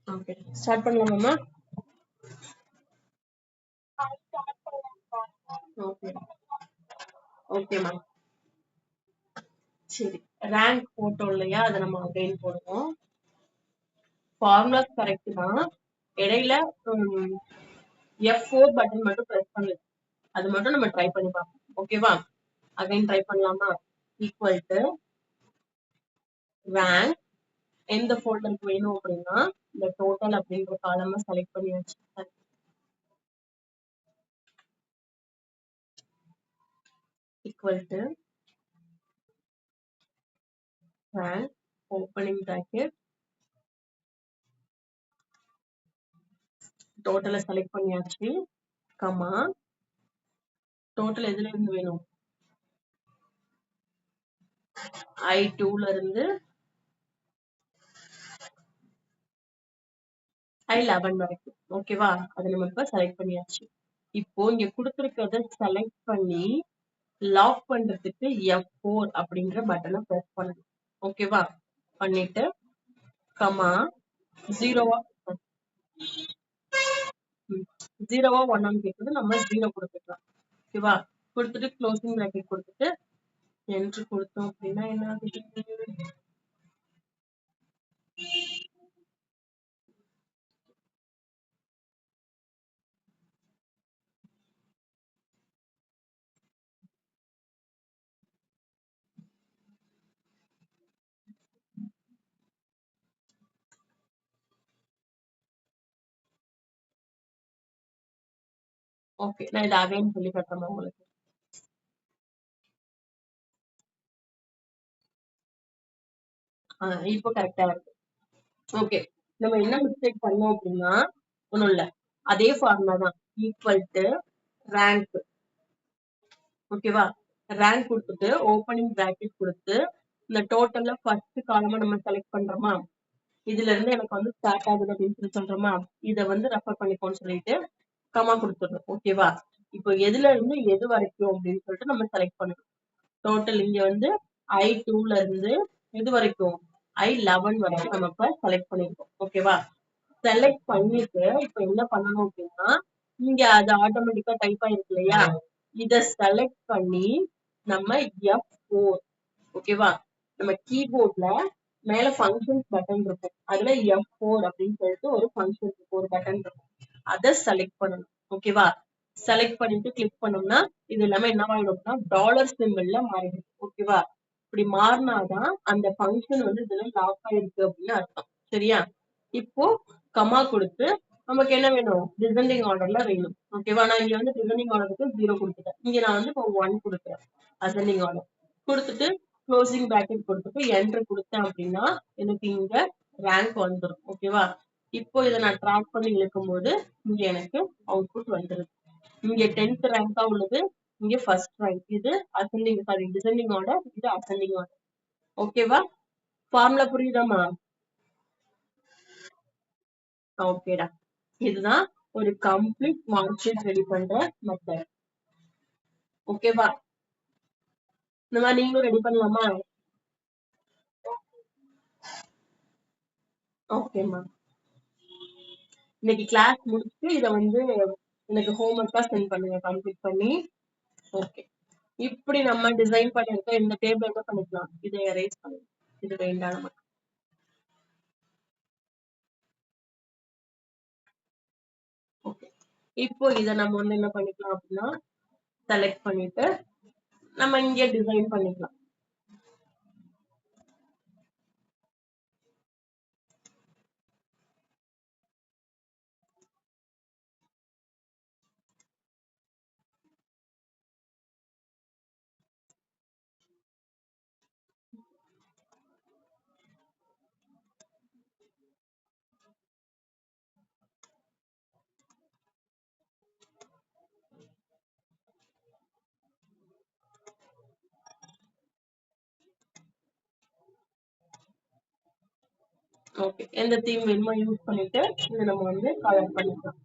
Okay start பண்ணலாமா? Okay ஓகேம்மா. சரி, ரேங்க் போட்டோம் இல்லையா, அதை நம்ம அகைன் போடுவோம். ஃபார்முலாஸ் கரெக்ட் தான். இடையில F4 பட்டன் மட்டும் பிரஸ் பண்ணுது, அது மட்டும் நம்ம ட்ரை பண்ணி பார்ப்போம். ஓகேவா? அகைன் ட்ரை பண்ணலாமா? ஈக்குவல் டு ரேங்க் எந்த ஃபோல்டருக்கு வேணும் அப்படின்னா இந்த டோட்டல் அப்படின்ற காலமை செலக்ட் பண்ணி வச்சுருக்கேன். Equal to rank opening bracket டோட்டலை செலக்ட் பண்ணியாச்சு, கமா டோட்டல் எதுல இருந்து வேணும், I2ல இருந்து I11 வரைக்கும். ஓகேவா? அதை நம்ம இப்ப செலக்ட் பண்ணியாச்சு. இப்போ இங்க கொடுத்துருக்கிறத செலக்ட் பண்ணி லாக் பண்றதுக்கு F4 அப்படிங்கிற பட்டனை பிரஸ் பண்ணணும். ஓகேவா? பண்ணிட்டு கமா ஜீரோவா ஜீரோவா ஒன்னான்னு கேட்குறது, நம்ம ஜீரோ கொடுத்துக்கலாம். ஓகேவா? கொடுத்துட்டு க்ளோசிங் பிராக்கெட் கொடுத்துட்டு என்ட்ரு கொடுத்தோம் அப்படின்னா என்ன ஆகுது, ஓகே நான் இதை அகைன் சொல்லி கட்டுறேன் உங்களுக்கு. இப்போ கரெக்டா இருக்கு. ஓகே, நம்ம என்ன மிஸ்டேக் பண்ணோம் அப்படின்னா ஒண்ணும் இல்ல, அதே ஃபார்முலா தான், ஈக்குவல் டு ரேங்க். ஓகேவா? ரேங்க் கொடுத்துட்டு ஓப்பனிங் பிராக்கெட் கொடுத்து இந்த டோட்டல்ல ஃபர்ஸ்ட் காலமா நம்ம செலக்ட் பண்றோமா, இதுல இருந்து எனக்கு வந்து ஸ்டார்ட் ஆகுது அப்படின்னு சொல்லி சொல்றோமா, இதை வந்து ரெஃபர் பண்ணிக்கோன்னு சொல்லிட்டு கமா கொடுத்துடுறோம். ஓகேவா? இப்போ எதுல இருந்து எது வரைக்கும் அப்படின்னு சொல்லிட்டு நம்ம செலக்ட் பண்ணணும். டோட்டல் இங்க வந்து I2ல இருந்து இது வரைக்கும் I11 வரைக்கும் நம்ம இப்ப செலக்ட் பண்ணிருக்கோம். ஓகேவா? செலக்ட் பண்ணிட்டு இப்ப என்ன பண்ணணும் அப்படின்னா இங்க அது ஆட்டோமேட்டிக்கா டைப் ஆயிருக்கு இல்லையா, இத செலக்ட் பண்ணி நம்ம F4. ஓகேவா? நம்ம கீபோர்ட்ல மேல ஃபங்க்ஷன்ஸ் பட்டன் இருக்கும், அதுல F4 அப்படின்னு சொல்லிட்டு ஒரு ஃபங்க்ஷன் இருக்கும், ஒரு பட்டன் இருக்கும், அதை செலக்ட் பண்ணணும். ஓகேவா? செலக்ட் பண்ணிட்டு கிளிக் பண்ணோம்னா இது எல்லாமே என்ன ஆயிடும்னா டாலர் சிம்பிள்ல மாறிடும். ஓகேவா? இப்படி மாறினாதான் அந்த ஃபங்க்ஷன் வந்து இதுல லாக் ஆயிருக்கு அப்படின்னு அர்த்தம். சரியா? இப்போ கமா கொடுத்து நமக்கு என்ன வேணும், டிசெண்டிங் ஆர்டர்ல வேணும். ஓகேவா? நான் இங்க வந்து டிசெண்டிங் ஆர்டருக்கு 0 கொடுத்துட்டேன், இங்க நான் வந்து இப்போ 1 கொடுக்குறேன் அசெண்டிங் ஆர்டர் கொடுத்துட்டு க்ளோசிங் பிராக்கெட் கொடுத்துட்டு என்டர் கொடுத்தேன் அப்படின்னா எனக்கு இங்க ரேங்க் வந்துடும். ஓகேவா? இப்போ இதை நான் ட்ராக் பண்ணி இழுக்கும் போது இங்க எனக்கு அவுட்புட் வந்துருது. இங்க 10th ரேங்கா உள்ளது, இங்க ஃபர்ஸ்ட் ரேங்க். இது அசெண்டிங் சாரி டிசெண்டிங் ஆர்டர், இது அசெண்டிங் ஆர்டர். ஓகேவா? ஃபார்முலா புரியுதாமா? ஓகேடா, இதுதான் ஒரு கம்ப்ளீட் மார்க் ஷீட் ரெடி பண்ற மெத்தட். ஓகேவா? இந்த மாதிரி நீங்களும் ரெடி பண்ணலாமா? ஓகேம்மா, இன்னைக்கு கிளாஸ் முடிச்சுட்டு இதை வந்து எனக்கு ஹோம்ஒர்க்கா சென்ட் பண்ணுங்க கம்ப்ளீட் பண்ணி. ஓகே, இப்படி நம்ம டிசைன் பண்ணிருக்க இந்த டேபிள் என்ன பண்ணிக்கலாம், இதை எரேஸ் பண்ணிக்கலாம், இது வேண்டாம் நமக்கு. ஓகே, இப்போ இதை நம்ம வந்து என்ன பண்ணிக்கலாம் அப்படின்னா செலக்ட் பண்ணிட்டு நம்ம இங்கே டிசைன் பண்ணிக்கலாம். ஓகே, எந்த தீம் வேணுமோ யூஸ் பண்ணிட்டு இதை நம்ம வந்து கலர் பண்ணிக்கலாம்.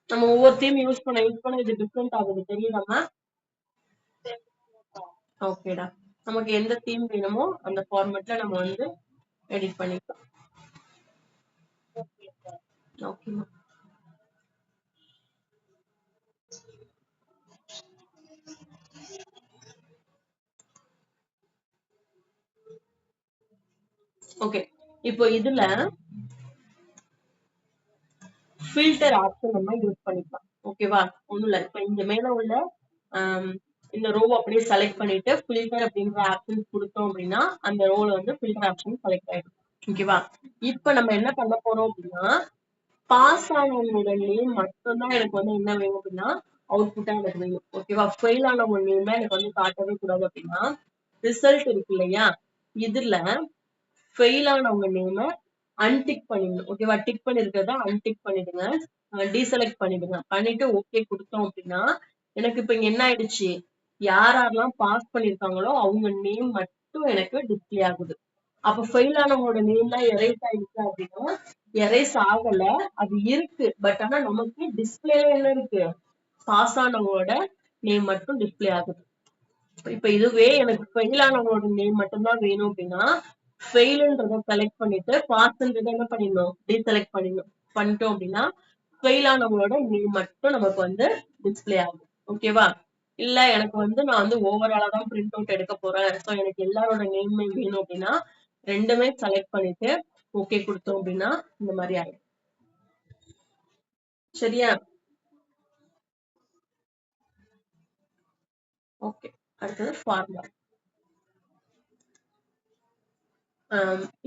நம்ம ஒவ்வொரு தீம் யூஸ் பண்ண இது டிஃப்ரெண்ட் ஆகுது தெரியுதாமா? ஓகேடா. நமக்கு எந்த தீம் வேணுமோ அந்த ஃபார்மேட்ல நம்ம வந்து எடிட் பண்ணிக்கலாம். ஓகேமா. ஓகே, இப்போ இதுல ஃபில்டர் ஆப்ஷன் நம்ம யூஸ் பண்ணிக்கலாம். ஓகேவா? ஒண்ணும் இல்ல, இப்ப இங்க மேல உள்ள இந்த ரோவ அப்படியே செலக்ட் பண்ணிட்டு ஃபில்டர் அப்படின்ற ஆப்ஷன் கொடுத்தோம் அப்படின்னா அந்த ரோல வந்து ஃபில்டர் ஆப்ஷன் செலக்ட் ஆயிடும். ஓகேவா? இப்ப நம்ம என்ன பண்ண போறோம் அப்படின்னா பாஸ் ஆனவங்களோட நேம் மட்டும்தான் எனக்கு வந்து என்ன வேணும் அப்படின்னா அவுட்புட்டா எனக்கு வேணும். ஓகேவா? ஃபெயில் ஆனவங்க நேம் எனக்கு வந்து காட்டவே கூடாது அப்படின்னா ரிசல்ட் இருக்கு இல்லையா, இதுல ஃபெயில் ஆனவங்க நேம அன்டிக் பண்ணிடணும். ஓகேவா? டிக் பண்ணிருக்கிறத அன்டிக் பண்ணிடுங்க, டீசெலக்ட் பண்ணிடுங்க. பண்ணிட்டு ஓகே கொடுத்தோம் அப்படின்னா எனக்கு இப்ப இங்க என்ன ஆயிடுச்சு, யாரெல்லாம் பாஸ் பண்ணிருக்காங்களோ அவங்க நேம் மட்டும் எனக்கு டிஸ்பிளே ஆகுது. அப்ப ஃபெயில் ஆனவங்களோட நேம் தான் எரேஸ் ஆயிடுச்சு அப்படின்னா எரேஸ் ஆகல, அது இருக்கு. பட் ஆனா நமக்கு டிஸ்பிளேல என்ன இருக்கு, பாஸ் ஆனவங்களோட நேம் மட்டும் டிஸ்பிளே ஆகுது. இப்ப இதுவே எனக்கு ஃபெயில் ஆனவங்களோட நேம் மட்டும் தான் வேணும் அப்படின்னா ஃபெயில்ன்றத செலக்ட் பண்ணிட்டு பாஸ்ன்றத என்ன பண்ணிடணும், டீசெலக்ட் பண்ணிடணும். பண்ணிட்டோம் அப்படின்னா ஃபெயில் ஆனவங்களோட நேம் மட்டும் நமக்கு வந்து டிஸ்பிளே ஆகும். ஓகேவா? இல்ல எனக்கு வந்து நான் வந்து ஓவராலா தான் பிரிண்ட் அவுட் எடுக்க போறேன், சோ எனக்கு எல்லாரோட நேமே வேணும் அப்படின்னா ரெண்டுமே செலக்ட் பண்ணிட்டு ஓகே கொடுத்தோம் அப்படின்னா இந்த மாதிரி ஆயிடும். சரியா? ஓகே, அடுத்தது ஃபார்முலா.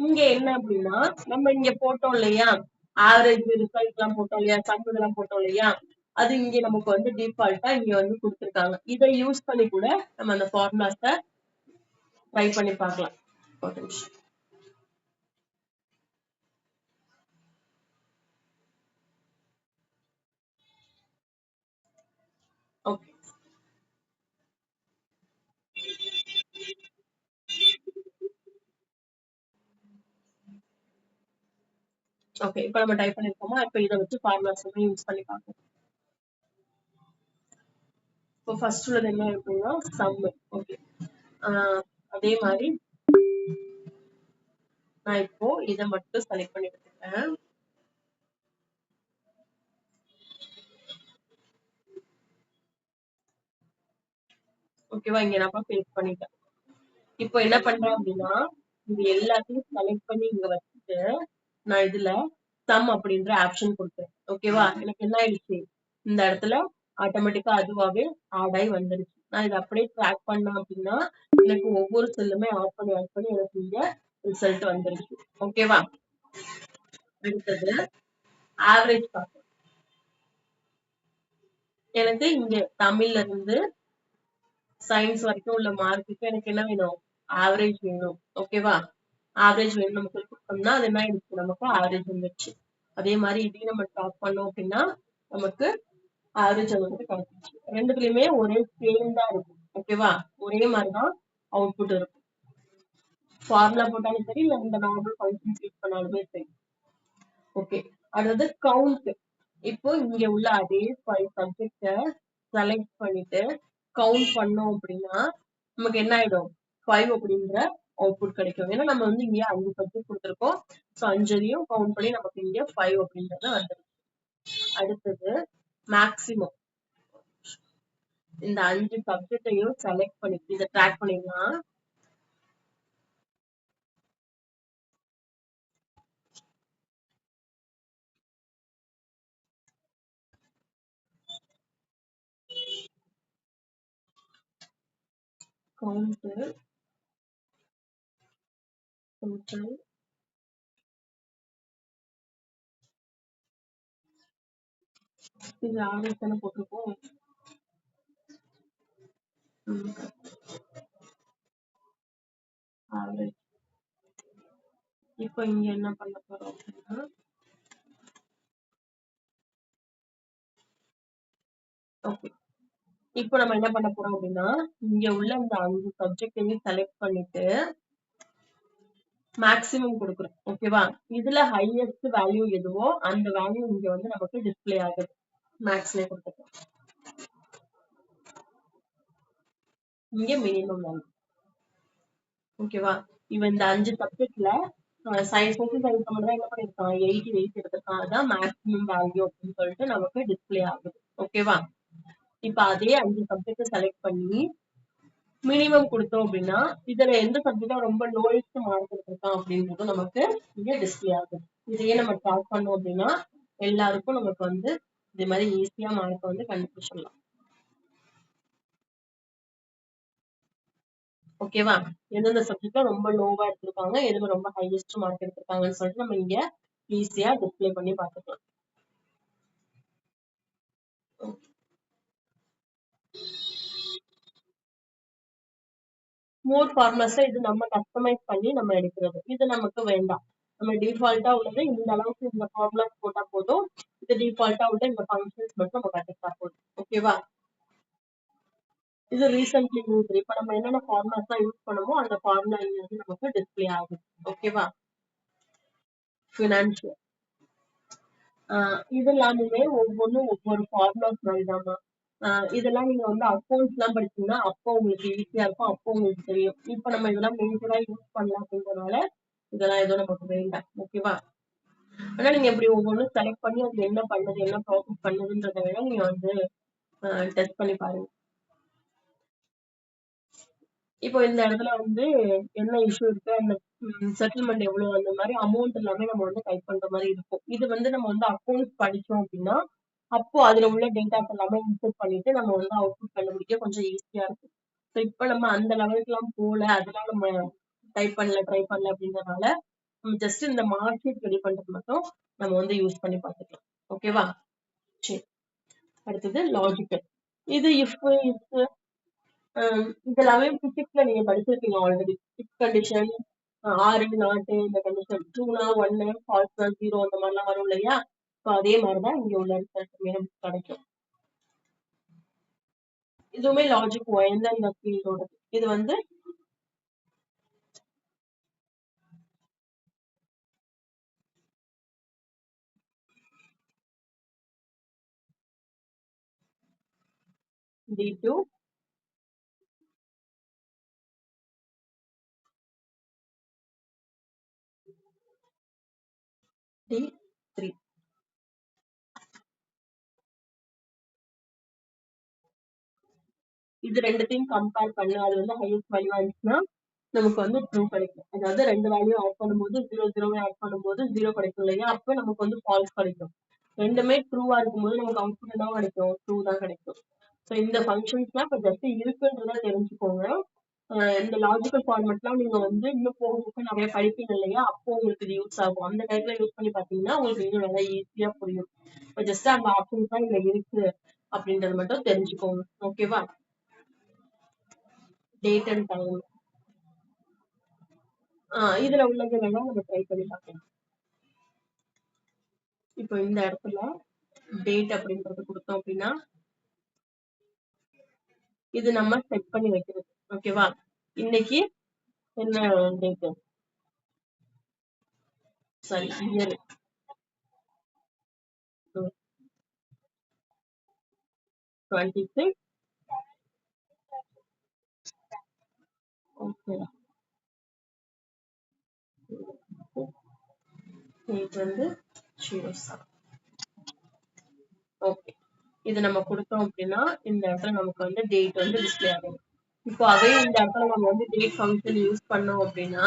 இங்க என்ன அப்படின்னா நம்ம இங்க போட்டோம் இல்லையா, ஆவரேஜ் ரிசல்ட் எல்லாம் போட்டோம் இல்லையா, சம் இதெல்லாம் போட்டோம் இல்லையா, அது இங்க நமக்கு வந்து டிஃபால்ட்டா இங்க வந்து கொடுத்துருக்காங்க. இதை யூஸ் பண்ணி கூட நம்ம அந்த ஃபார்முலாஸ ட்ரை பண்ணி பார்க்கலாம். ஒரு நிமிஷம். ஓகே, ஓகே, இப்ப நம்ம டைப் பண்ணிருக்கோமா, இப்ப இதை வச்சு ஃபார்முலாஸ் யூஸ் பண்ணி பார்க்கலாம். இப்போ ஃபர்ஸ்ட் உள்ளது என்ன இருக்குன்னா சம். ஓகே, அதே மாதிரி நான் இப்போ இதை மட்டும் செலக்ட் பண்ணி எடுத்துக்கிறேன். ஓகேவா? இங்க நான் பேஸ்ட் பண்ணிட்டேன். இப்போ என்ன பண்றேன் அப்படின்னா இது எல்லாத்தையும் செலக்ட் பண்ணி இங்க வச்சுட்டு நான் இதுல சம் அப்படின்ற ஆப்ஷன் கொடுத்தேன். ஓகேவா? எனக்கு என்ன ஆயிடுச்சு, இந்த இடத்துல ஆட்டோமேட்டிக்கா அதுவாவே ஆட் ஆகி வந்துருச்சு. நான் இதை அப்படியே ட்ராக் பண்ணேன் அப்படின்னா எனக்கு ஒவ்வொரு செல்லுமே ஆட் பண்ணி எனக்கு இங்க ரிசல்ட் வந்துருச்சு. ஓகேவா? அடுத்தது ஆவரேஜ் பார்ப்போம். எனக்கு இங்க தமிழ்ல இருந்து சயின்ஸ் வரைக்கும் உள்ள மார்க்குக்கு எனக்கு என்ன வேணும், ஆவரேஜ் வேணும். ஓகேவா? ஆவரேஜ் வேணும் நம்ம கொடுத்தோம்னா அது என்ன ஆயிடுச்சு, நமக்கு ஆவரேஜ் வந்துருச்சு. அதே மாதிரி இதையும் நம்ம டாப் பண்ணோம் அப்படின்னா நமக்கு ஆவரேஜ் வந்துட்டு கிடைச்சிச்சு. ரெண்டுத்துலயுமே ஒரே சேம் தான் இருக்கும். ஓகேவா? ஒரே மாதிரிதான் அவுட்புட் இருக்கும். ஃபார்முலா போட்டாலும் சரி இல்ல இந்த நார்மல் ஃபங்க்ஷன் யூஸ் பண்ணாலுமே சரி. ஓகே, அடுத்தது கவுண்ட். இப்போ இங்க உள்ள அதே 5 சப்ஜெக்ட செலக்ட் பண்ணிட்டு கவுண்ட் பண்ணோம் அப்படின்னா நமக்கு என்ன ஆயிடும், 5 அப்படின்ற அவுட்புட் கிடைக்கும். ஏன்னா நம்ம வந்து இங்க 5 சப்ஜெக்ட் கொடுத்துருக்கோம். ஸோ 5ஐயும் கவுண்ட் பண்ணி நமக்கு இங்க 5 அப்படின்றது வந்துடும். அடுத்தது மேக்சிமம். இந்த 5 சப்ஜெக்டையும் செலக்ட் பண்ணி இதை ட்ராக் பண்ணிடலாம். கவுண்ட் டோட்டல் இது ஆவரேஜ் தானே போட்டிருக்கோம். ஆவரேஜ். இப்போ இங்க என்ன பண்ண போறோம் அப்படின்னா ஓகே, இப்போ நம்ம என்ன பண்ண போறோம் அப்படின்னா இங்க உள்ள இந்த 5 சப்ஜெக்டையும் செலக்ட் பண்ணிட்டு மேக்ஸிமம் கொடுக்குறோம். ஓகேவா? இதுல ஹையஸ்ட் வேல்யூ எதுவோ அந்த வேல்யூ இங்க வந்து நமக்கு டிஸ்பிளே ஆகுது. மேக்ஸ்லயே கொடுத்துக்கலாம். இங்க மினிமம் வேல்யூ. ஓகேவா? இவன் இந்த 5 சப்ஜெக்ட்ல சயின்ஸ் மட்டும் தான் என்ன பண்ணிருக்கான், 88 எடுத்திருக்கான். அதான் மேக்ஸிமம் வேல்யூ அப்படின்னு சொல்லிட்டு நமக்கு டிஸ்பிளே ஆகுது. ஓகேவா? இப்ப அதே 5 சப்ஜெக்ட் செலக்ட் பண்ணி மினிமம் கொடுத்தோம் அப்படின்னா இதுல எந்த சப்ஜெக்டா ரொம்ப லோயஸ்ட் மார்க் எடுத்திருக்கான் அப்படின்றது நமக்கு இங்க டிஸ்பிளே ஆகுது. இதையே நம்ம ட்ராக் பண்ணோம் அப்படின்னா எல்லாருக்கும் நமக்கு வந்து இது மாதிரி ஈஸியா மார்க் வந்து கண்டுபிடிச்சிடலாம். ஓகேவா? எந்தெந்த சப்ஜெக்ட்ல ரொம்ப லோவா எடுத்திருக்காங்க, எதுல ரொம்ப ஹையஸ்ட் மார்க் எடுத்திருக்காங்கன்னு சொல்லிட்டு நம்ம இங்க ஈஸியா டிஸ்பிளே பண்ணி பார்த்துக்கலாம். மோர் ஃபார்முலாஸ் இது நம்ம கஸ்டமைஸ் பண்ணி நம்ம எடுக்கிறது. இது நமக்கு வேண்டாம். நம்ம டிஃபால்ட்டா உள்ளது இந்த அளவுக்கு இந்த ஃபார்முலாஸ் போட்டா போதும். இது டிஃபால்ட்டா உள்ள இந்த ஃபங்க்ஷன்ஸ் மட்டும் நம்ம கத்துக்கிட்டா போதும். ஓகேவா? இது ரீசென்ட்லி யூஸ். இப்ப நம்ம என்னென்ன ஃபார்முலாஸ் தான் யூஸ் பண்ணுமோ அந்த ஃபார்முலா இங்க வந்து நமக்கு டிஸ்பிளே ஆகுது. ஓகேவா? ஃபினான்ஷியல் இது எல்லாமே ஒவ்வொன்றும் ஒவ்வொரு ஃபார்முலாஸ் மாதிரிதாம்மா. இதெல்லாம் நீங்க வந்து அக்கௌண்ட்ஸ் எல்லாம் படிச்சீங்கன்னா அப்போ உங்களுக்கு ஈஸியா இருக்கும், அப்போ உங்களுக்கு தெரியும். இப்ப நம்ம இதெல்லாம் மேஜரா யூஸ் பண்ணலாம் அப்படின்றதுனால இதெல்லாம் எதுவும் நமக்கு வேண்டாம். ஓகேவா? ஆனா நீங்க இப்படி ஒவ்வொன்றும் செலக்ட் பண்ணி அது என்ன பண்ணுது, என்ன ப்ராசஸ் பண்ணுதுன்றத விட நீங்க வந்து டெஸ்ட் பண்ணி பாருங்க. இப்போ இந்த இடத்துல வந்து என்ன இஷ்யூ இருக்கு, அந்த செட்டில்மெண்ட் எவ்வளவு, அந்த மாதிரி அமௌண்ட் எல்லாமே நம்ம வந்து டைப் பண்ற மாதிரி இருக்கும். இது வந்து நம்ம வந்து அக்கௌண்ட்ஸ் படிச்சோம் அப்படின்னா அப்போ அதுல உள்ள டேட்டாஸ் எல்லாமே இன்சர்ட் பண்ணிட்டு நம்ம வந்து அவுட்புட் கண்டுபிடிக்க கொஞ்சம் ஈஸியா இருக்கும். ஸோ இப்ப நம்ம அந்த லெவலுக்கு எல்லாம் போல, அதெல்லாம் நம்ம டைப் பண்ணல ட்ரை பண்ணல அப்படின்றதுனால நம்ம ஜஸ்ட் இந்த மார்க் ஷீட் ரெடி பண்றது மட்டும் நம்ம வந்து யூஸ் பண்ணி பார்த்துக்கலாம். ஓகேவா? சரி, அடுத்தது லாஜிக்கல். இது இஃப் இதெல்லாமே பிசிக்ஸ்ல நீங்க படிச்சிருக்கீங்க ஆல்ரெடி. இஃப் கண்டிஷன், ஆறு நாட்டு இந்த கண்டிஷன், ட்ரூனா ஒன்னு, ஃபால்ஸ்னா 0 அந்த மாதிரிலாம் வரும் இல்லையா? ஸோ அதே மாதிரிதான் இங்க உள்ள ரிசல்ட்டுமே நமக்கு கிடைக்கும். இதுவுமே லாஜிக் எந்தெந்த ஃபீல்டோட இது வந்து D2 D3 இது ரெண்டுத்தையும் கம்பேர் பண்ணு. அது வந்து ஹையஸ்ட் வேல்யூ ஆயிடுச்சுன்னா நமக்கு வந்து ட்ரூ கிடைக்கும். அதாவது ரெண்டு வேல்யூ ஆட் பண்ணும்போது 0 ஆட் பண்ணும்போது 0 கிடைக்கும் இல்லையா? அப்ப நமக்கு வந்து ஃபால்ஸ் கிடைக்கும். ரெண்டுமே ட்ரூவா இருக்கும்போது நமக்கு அவுட்புட் என்ன கிடைக்கும்? ட்ரூ தான் கிடைக்கும். ஸோ இந்த ஃபங்க்ஷன்ஸ்லாம் இப்ப ஜஸ்ட் இருக்குன்றத தெரிஞ்சுக்கோங்க. இந்த லாஜிக்கல் ஃபார்மேட்லாம் நீங்க வந்து இன்னும் போக போக நிறைய படிப்பீங்க இல்லையா? அப்போ உங்களுக்கு இது யூஸ் ஆகும். அந்த டைப்ல யூஸ் பண்ணி பாத்தீங்கன்னா உங்களுக்கு இன்னும் நல்லா ஈஸியா புரியும். இப்போ ஜஸ்ட் அந்த ஆப்ஷன்ஸ் தான் இதுல இருக்கு அப்படின்றது மட்டும் தெரிஞ்சுக்கோங்க. ஓகேவா? டேட் அண்ட் டைம் இதுல உள்ளது வேணா நம்ம ட்ரை பண்ணி பார்க்கலாம். இப்போ இந்த இடத்துல டேட் அப்படின்றது கொடுத்தோம் அப்படின்னா இது நம்ம செட் பண்ணி வைக்கிறது. ஓகேவா? இன்னைக்கு என்ன date, sorry year 26. Okay, date வந்து 07. ஓகே, இது நம்ம கொடுத்தோம் அப்படின்னா இந்த இடத்துல நமக்கு வந்து டேட் வந்து டிஸ்பிளே ஆகும். இப்போ அதே இந்த இடத்துல நம்ம வந்து டேட் ஃபங்க்ஷன் யூஸ் பண்ணோம் அப்படின்னா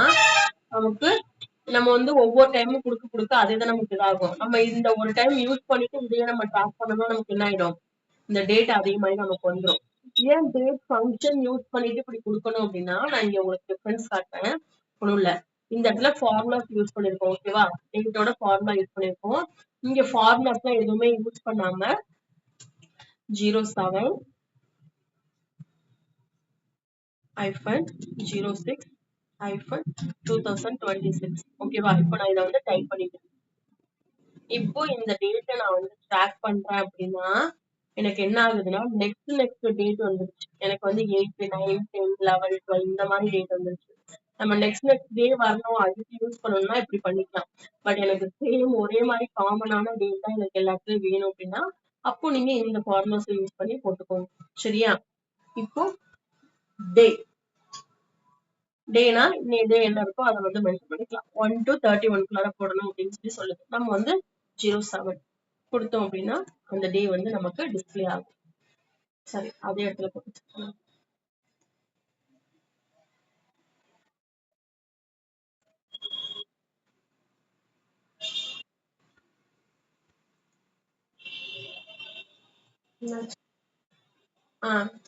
நமக்கு நம்ம வந்து ஒவ்வொரு டைமும் கொடுக்க கொடுக்க அதே தான் நமக்கு இதாகும். நம்ம இந்த ஒரு டைம் யூஸ் பண்ணிட்டு இதையே நம்ம ட்ராக் பண்ணணும், நமக்கு என்ன ஆயிடும், இந்த டேட் அதே மாதிரி நமக்கு வந்துடும். ஏன் டேட் ஃபங்க்ஷன் யூஸ் பண்ணிட்டு இப்படி கொடுக்கணும் அப்படின்னா நான் இங்க உங்களுக்கு டிஃபரன்ஸ் காட்டுறேன். ஒண்ணும் இல்ல, இந்த இடத்துல ஃபார்முலாஸ் யூஸ் பண்ணிருக்கோம். ஓகேவா? டேட்டோட ஃபார்முலா யூஸ் பண்ணிருக்கோம். இங்க ஃபார்முலாஸ் எல்லாம் எதுவுமே யூஸ் பண்ணாம 07 -06 -2026. ஓகேவா? இப்போ நான் இதை வந்து டைப் பண்ணிட்டேன். இப்போ இந்த டேட்டை நான் வந்து ட்ராக் பண்றேன் அப்படின்னா எனக்கு என்ன ஆகுதுன்னா நெக்ஸ்ட் டேட் வந்துருச்சு. எனக்கு வந்து 8, 9, 10, 11, 12 இந்த மாதிரி டேட் வந்துருச்சு. நம்ம நெக்ஸ்ட் டே வரணும், அதுக்கு யூஸ் பண்ணணும்னா இப்படி பண்ணிக்கலாம். பட் எனக்கு சேம் ஒரே மாதிரி காமனான டேட் தான் எனக்கு எல்லாத்துலயும் வேணும் அப்படின்னா அப்போ நீங்க இந்த ஃபார்முலாஸ் யூஸ் பண்ணி போட்டுக்கோங்க. சரியா? இப்போ டே டேனா இன்னைய டே என்ன இருக்கோ அதை வந்து மென்ஷன் பண்ணிக்கலாம். 1 to 31 போடணும் அப்படின்னு சொல்லுது. நம்ம வந்து 07 கொடுத்தோம் அப்படின்னா அந்த டே வந்து நமக்கு டிஸ்பிளே ஆகும். சரி, அதே இடத்துல போட்டு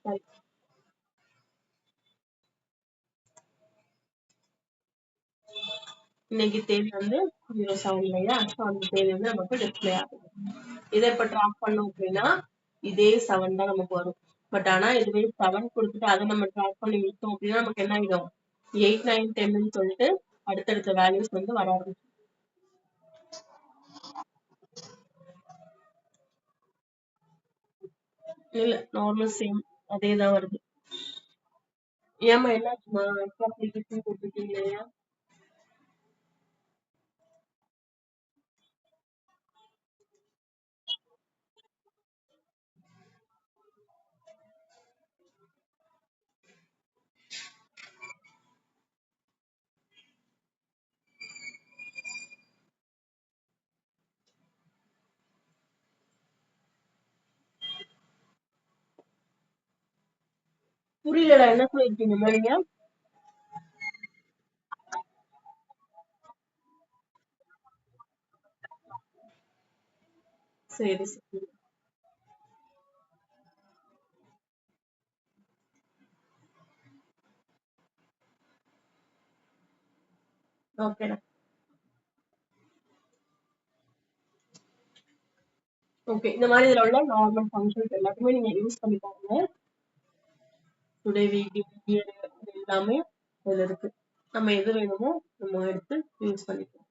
சரி. இன்னைக்கு தேதி வந்து 07 இல்லையா? அந்த தேதி வந்து நமக்கு டிஸ்பிளே ஆகும். இதை இப்ப டிராப் பண்ணோம் அப்படின்னா இதே 7 தான் நமக்கு வரும். பட் ஆனா இதுவே 7 கொடுத்துட்டு அதை நம்ம டிராப் பண்ணி விட்டோம் அப்படின்னா நமக்கு என்ன ஆயிடும்? 8, 9, 10ன்னு சொல்லிட்டு அடுத்தடுத்த வேல்யூஸ் வந்து வர ஆரம்பிக்கும். இல்ல, நார்மல் சேம் அதே தான் வருது. ஏமா என்னாச்சுமா? எக்ஸ்ட்ரா அப்ளிகேஷன் கொடுத்துட்டீங்க இல்லையா? புரியலடா, என்ன சொல்லிருக்கீங்க நீங்க? சரி சரி. ஓகேடா. ஓகே, இந்த மாதிரி இதுல உள்ள நார்மல் ஃபங்க்ஷன்ஸ் எல்லாத்தையுமே நீங்க யூஸ் பண்ணி பாருங்க. டுடே வீக் இயர் எல்லாமே இதுல இருக்கு. நம்ம எது வேணுமோ நம்ம எடுத்து யூஸ் பண்ணிக்கலாம்.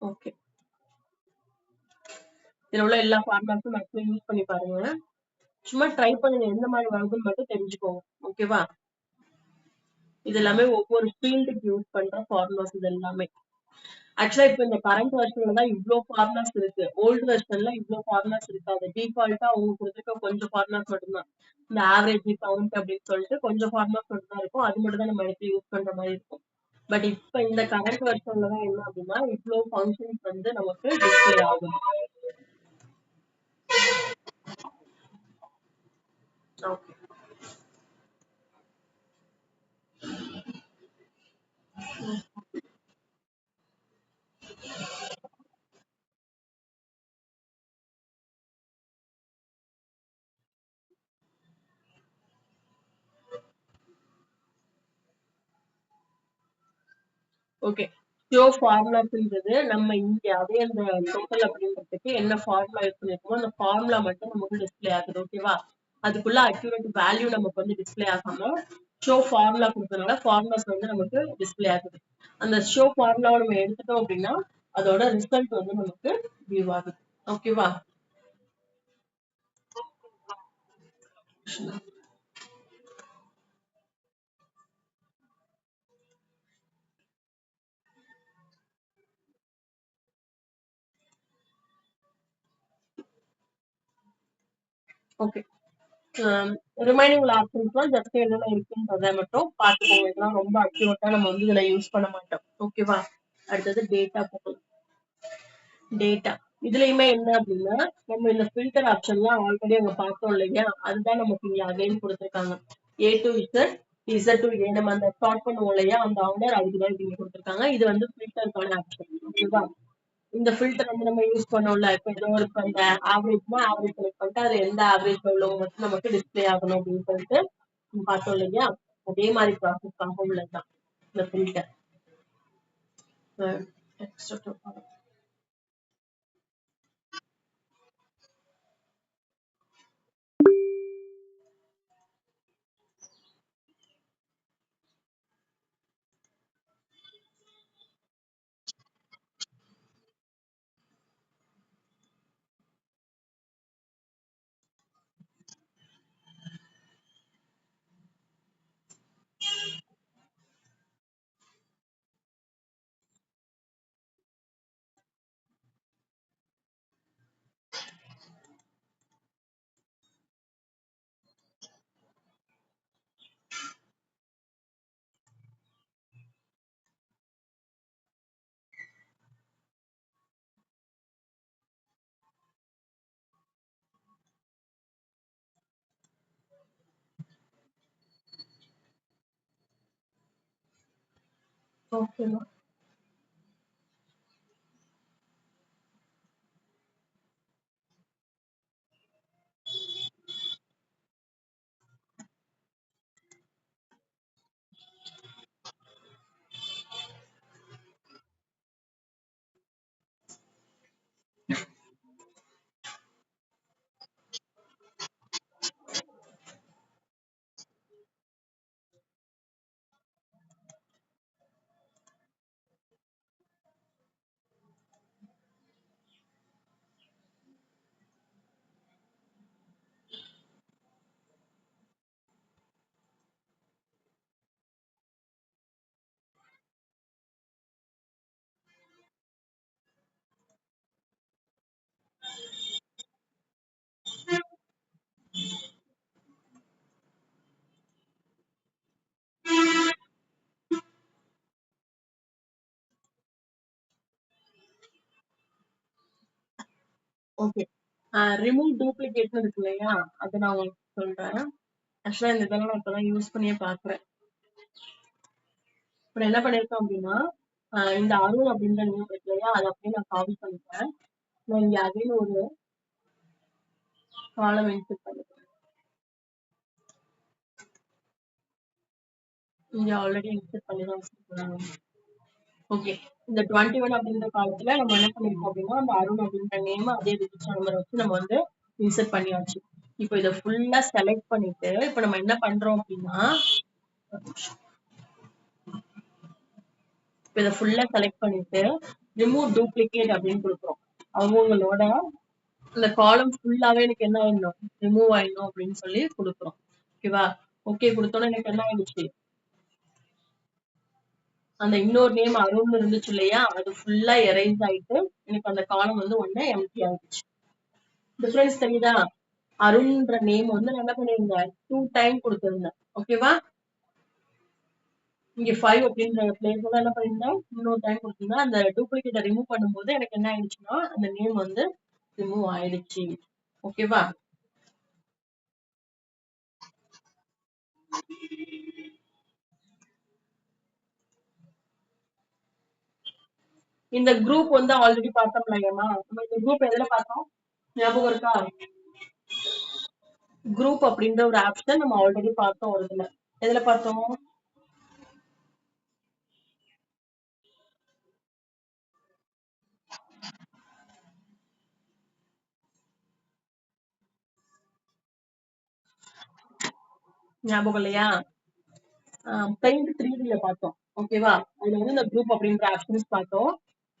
ஓகே, இதுல உள்ள எல்லா ஃபார்மேட்ஸும் மேக்ஸிமம் யூஸ் பண்ணி பாருங்க. சும்மா ட்ரை பண்ணுங்க, எந்த மாதிரி வருதுன்னு மட்டும் தெரிஞ்சுக்கோங்க. ஓகேவா? இது எல்லாமே ஒவ்வொரு ஃபீல்டுக்கு யூஸ் பண்ற ஃபார்முலாஸ் இது எல்லாமே. ஆக்சுவலா இப்ப இந்த கரண்ட் வெர்ஷன்ல தான் இவ்ளோ ஃபார்முலாஸ் இருக்கு. ஓல்ட் வெர்ஷன்ல இவ்ளோ ஃபார்முலாஸ் இருக்காது. டிஃபால்ட்டா அவங்க கொடுத்திருக்க கொஞ்சம் ஃபார்முலாஸ் மட்டும்தான். இந்த ஆவரேஜ், கவுண்ட் அப்படின்னு சொல்லிட்டு கொஞ்சம் ஃபார்முலாஸ் மட்டும் தான் இருக்கும். அது மட்டும் தான் நம்ம எடுத்து யூஸ் பண்ற மாதிரி இருக்கும். பட் இப்ப இந்த கரண்ட் வெர்ஷன்ல தான் என்ன அப்படின்னா இவ்ளோ ஃபங்க்ஷன்ஸ் வந்து நமக்கு டிஸ்ப்ளே ஆகும். ஓகே. ஓகே. ஷோ ஃபார்முலாஸ்ன்றது நம்ம இங்க அதே அந்த டோட்டல் அப்படின்றதுக்கு என்ன ஃபார்முலா யூஸ் பண்ணிருக்கோமோ அந்த ஃபார்முலா மட்டும் நமக்கு டிஸ்ப்ளே ஆகுது. ஓகேவா? அதுக்குள்ள அக்யூரேட் வேல்யூ நமக்கு வந்து டிஸ்ப்ளே ஆகாம ஷோ ஃபார்முலா கொடுத்ததுனால ஃபார்முலாஸ் வந்து நமக்கு டிஸ்ப்ளே ஆகுது. அந்த ஷோ ஃபார்முலாவை நம்ம எடுத்துட்டோம் அப்படின்னா அதோட ரிசல்ட் வந்து நமக்கு வியூ ஆகுது. ஓகேவா? ஓகே. ரிமைனிங் உள்ள ஆப்ஷன்ஸ்லாம் ஜஸ்ட் என்னென்ன இருக்குன்றத மட்டும் பார்த்துக்கோங்க. இதெல்லாம் ரொம்ப அக்யூரேட்டா நம்ம வந்து இதுல யூஸ் பண்ண மாட்டோம். ஓகேவா? அடுத்தது டேட்டா போகலாம். டேட்டா இதுலயுமே என்ன அப்படின்னா நம்ம இந்த ஃபில்டர் ஆப்ஷன்லாம் ஆல்ரெடி அங்க பார்த்தோம் இல்லையா? அதுதான் நமக்கு இங்க அகைன் கொடுத்துருக்காங்க. A to Z, Z to A. நம்ம அந்த ஸ்டார்ட் பண்ணுவோம் இல்லையா? அந்த ஆர்டர் அதுக்குதான் இங்க கொடுத்துருக்காங்க. இது வந்து ஃபில்டருக்கான ஆப்ஷன். ஓகேவா? இந்த ஃபில்டர் வந்து நம்ம யூஸ் பண்ணோம்ல, இப்ப ஏதோ ஒரு அந்த ஆவரேஜ்னா ஆவரேஜ் செலக்ட் பண்ணிட்டு அது எந்த ஆவரேஜ் உள்ளவங்க மட்டும் நமக்கு டிஸ்ப்ளே ஆகணும் அப்படின்னு சொல்லிட்டு பார்த்தோம் இல்லையா? அதே மாதிரி ப்ராசஸ்க்காக உள்ளதுதான் இந்த ஃபில்டர். ஓகேமா. ஓகே. ரிமூவ் டூப்ளிகேட்னு இருக்கு இல்லையா? அத நான் உங்களுக்கு சொல்றேன். ஆக்சுவலா இந்த இதெல்லாம் நான் இப்பதான் யூஸ் பண்ணியே பாக்குறேன். இப்ப நான் என்ன பண்ணிருக்கேன் அப்படின்னா, இந்த அருண் அப்படின்ற நேம் இருக்கு இல்லையா? அதை அப்படியே நான் காப்பி பண்ணிட்டேன். நான் இங்க அகைன் ஒரு காலம் இன்சர்ட் பண்ணிக்கிறேன். இங்க ஆல்ரெடி இன்சர்ட் பண்ணி தான் வச்சிருக்கேன். ஓகே. இந்த 21 அப்படின்ற காலத்துல நம்ம என்ன பண்ணிருக்கோம் அப்படின்னா, அந்த அருண் அப்படின்ற நேம் அதே ரிஜிஸ்டர் நம்பர் வச்சு நம்ம வந்து இன்சர்ட் பண்ணியாச்சு. இப்போ இதை ஃபுல்லா செலக்ட் பண்ணிட்டு இப்போ நம்ம என்ன பண்றோம் அப்படின்னா, இப்போ இதை ஃபுல்லா செலக்ட் பண்ணிட்டு ரிமூவ் டூப்ளிகேட் அப்படின்னு கொடுக்குறோம். அவங்களோட இந்த காலம் ஃபுல்லாவே எனக்கு என்ன ஆயிடணும், ரிமூவ் ஆயிடணும் அப்படின்னு சொல்லி கொடுக்குறோம். ஓகேவா? ஓகே கொடுத்தோன்னே எனக்கு என்ன ஆயிடுச்சு, அந்த இன்னொரு நேம் அருண் இருந்துச்சு இல்லையா, அது ஃபுல்லா எரேஸ் ஆயிட்டு எனக்கு அந்த காலம் வந்து ஒண்ணு எம்டி ஆயிடுச்சு. டிஃபரன்ஸ் தெரியுதா? அருண்ன்ற நேம் வந்து நான் என்ன பண்ணிருந்தேன், 2 டைம் கொடுத்திருந்தேன். ஓகேவா? இங்க 5 அப்படின்ற பிளேஸ்ல என்ன பண்ணிருந்தேன், இன்னொரு டைம் கொடுத்திருந்தேன். அந்த டூப்ளிகேட்டை ரிமூவ் பண்ணும்போது எனக்கு என்ன ஆயிடுச்சுன்னா, அந்த நேம் வந்து ரிமூவ் ஆயிடுச்சு. ஓகேவா? இந்த குரூப் வந்து ஆல்ரெடி பார்த்தோம் இல்லையம்மா? நம்ம இந்த குரூப் எதுல பார்த்தோம் ஞாபகம் இருக்கா? குரூப் அப்படின்ற ஒரு ஆப்ஷன் நம்ம ஆல்ரெடி பார்த்தோம் ஒரு இதுல. எதுல பார்த்தோம்? ஞாபகம் இல்லையா? பெயிண்ட் 3D பார்த்தோம். ஓகேவா? அதுல வந்து இந்த குரூப் அப்படின்ற ஆப்ஷன்ஸ் பார்த்தோம்.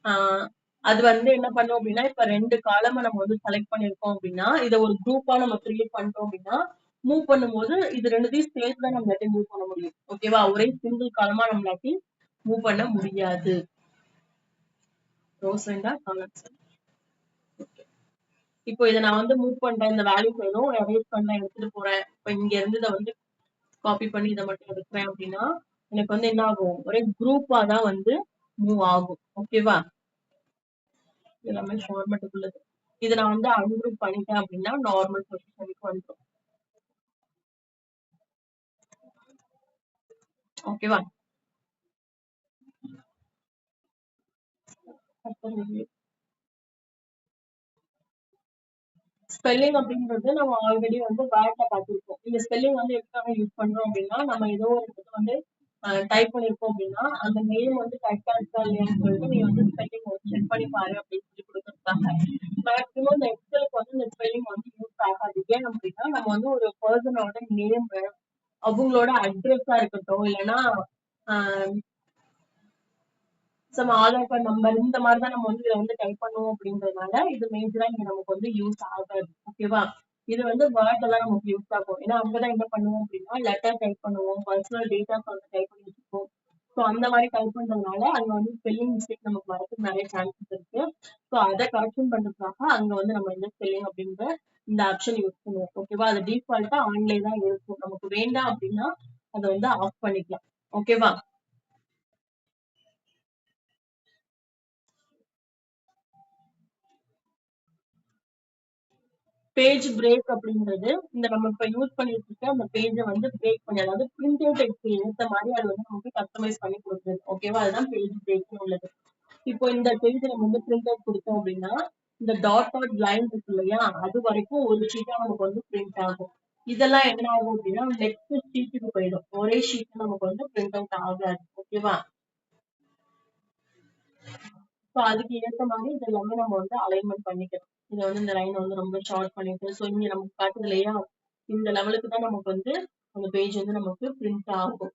ஆஹ் அது வந்து என்ன பண்ணோம் அப்படின்னா, இப்ப 2 காலமா நம்ம வந்து செலக்ட் பண்ணிருக்கோம் அப்படின்னா, இதை ஒரு குரூப்பா நம்ம கிரியேட் பண்ணிட்டோம் அப்படின்னா, மூவ் பண்ணும்போது இது ரெண்டுத்தையும் சேர்த்து தான் நம்மளாட்டி மூவ் பண்ண முடியும். ஓகேவா? ஒரே சிங்கிள் காலமா நம்மளாட்டி மூவ் பண்ண முடியாது. ரோஸ் ரெண்டா காலம்ஸ். இப்போ இதை நான் வந்து மூவ் பண்றேன், இந்த வேல்யூஸ் வேணும் எரேஸ் பண்ண எடுத்துட்டு போறேன். இப்ப இங்க இருந்து இதை வந்து காப்பி பண்ணி இதை மட்டும் எடுக்கிறேன் அப்படின்னா எனக்கு வந்து என்ன ஆகும், ஒரே குரூப்பா தான் வந்து மூவ் ஆகும். ஓகேவா? எல்லாமே ஃபார்மேட்டுக்குள்ளது. இதை நான் வந்து அன்குரூப் பண்ணிட்டேன் அப்படின்னா நார்மல் பொசிஷனுக்கு வந்துடும். ஓகேவா? ஸ்பெல்லிங் அப்படின்றது நம்ம ஆல்ரெடி வந்து வேர்ட்ல பார்த்திருக்கோம். இந்த ஸ்பெல்லிங் வந்து எதுக்காக யூஸ் பண்றோம் அப்படின்னா, நம்ம ஏதோ ஒரு இடத்துல வந்து டைப் பண்ணிருக்கோம் அப்படின்னா அந்த நேம் வந்து கரெக்டா இருக்கா இல்லையான்னு சொல்லிட்டு நீ வந்து ஸ்பெல்லிங் வந்து செக் பண்ணி பாரு அப்படின்னு சொல்லி கொடுக்கறதுக்காக. மேக்ஸிமம் இந்த எக்ஸலுக்கு வந்து இந்த ஸ்பெல்லிங் வந்து யூஸ் ஆகாது. ஏன் அப்படின்னா நம்ம வந்து ஒரு பர்சனோட நேம், அவங்களோட அட்ரஸா இருக்கட்டும், இல்லைன்னா சம் ஆதார் கார்டு நம்பர் இந்த மாதிரி தான் நம்ம வந்து இதை வந்து டைப் பண்ணுவோம் அப்படின்றதுனால இது மேஜரா இங்க நமக்கு வந்து யூஸ் ஆகாது. ஓகேவா? இது வந்து வேர்ட்ல தான் நமக்கு யூஸ் ஆகும். ஏன்னா அங்கதான் என்ன பண்ணுவோம் அப்படின்னா லெட்டர் டைப் பண்ணுவோம், பர்சனல் டேட்டாஸ் வந்து டைப் பண்ணி வச்சுப்போம். ஸோ அந்த மாதிரி டைப் பண்றதுனால அங்க வந்து ஸ்பெல்லிங் மிஸ்டேக் நமக்கு வரதுக்கு நிறைய சான்சஸ் இருக்கு. ஸோ அதை கரெக்ஷன் பண்றதுக்காக அங்க வந்து நம்ம இந்த ஸ்பெல்லிங் அப்படின்ற இந்த ஆப்ஷன் யூஸ் பண்ணுவோம். ஓகேவா? அது டிஃபால்ட்டா ஆன்லைன் தான் இருக்கும். நமக்கு வேண்டாம் அப்படின்னா அதை வந்து ஆஃப் பண்ணிக்கலாம். ஓகேவா? பேஜ் பிரேக் அப்படின்றது இந்த நம்ம இப்ப யூஸ் பண்ணிட்டு இருக்க அந்த பேஜை வந்து பிரேக் பண்ணி, அதாவது பிரிண்ட் அவுட் எடுத்து ஏத்த மாதிரி அது வந்து நமக்கு கஸ்டமைஸ் பண்ணி கொடுக்குறது. ஓகேவா? அதுதான் பேஜ் பிரேக் உள்ளது. இப்போ இந்த பேஜ் நம்ம வந்து பிரிண்ட் அவுட் கொடுத்தோம் அப்படின்னா இந்த டாட் லைன் இருக்கு இல்லையா, அது வரைக்கும் ஒரு ஷீட்டா நமக்கு வந்து பிரிண்ட் ஆகும். இதெல்லாம் என்ன ஆகும் அப்படின்னா நெக்ஸ்ட் ஷீட்டுக்கு போயிடும். ஒரே ஷீட் நமக்கு வந்து பிரிண்ட் அவுட் ஆகாது. ஓகேவா? ஸோ அதுக்கு ஏத்த மாதிரி இது எல்லாமே நம்ம வந்து அலைன்மெண்ட் பண்ணிக்கணும். இதை வந்து இந்த லைன் வந்து ரொம்ப ஷார்ட் பண்ணிட்டு, ஸோ இங்க நமக்கு காட்டுது இல்லையா, இந்த லெவலுக்கு தான் நமக்கு வந்து அந்த பேஜ் வந்து நமக்கு பிரிண்ட் ஆகும்.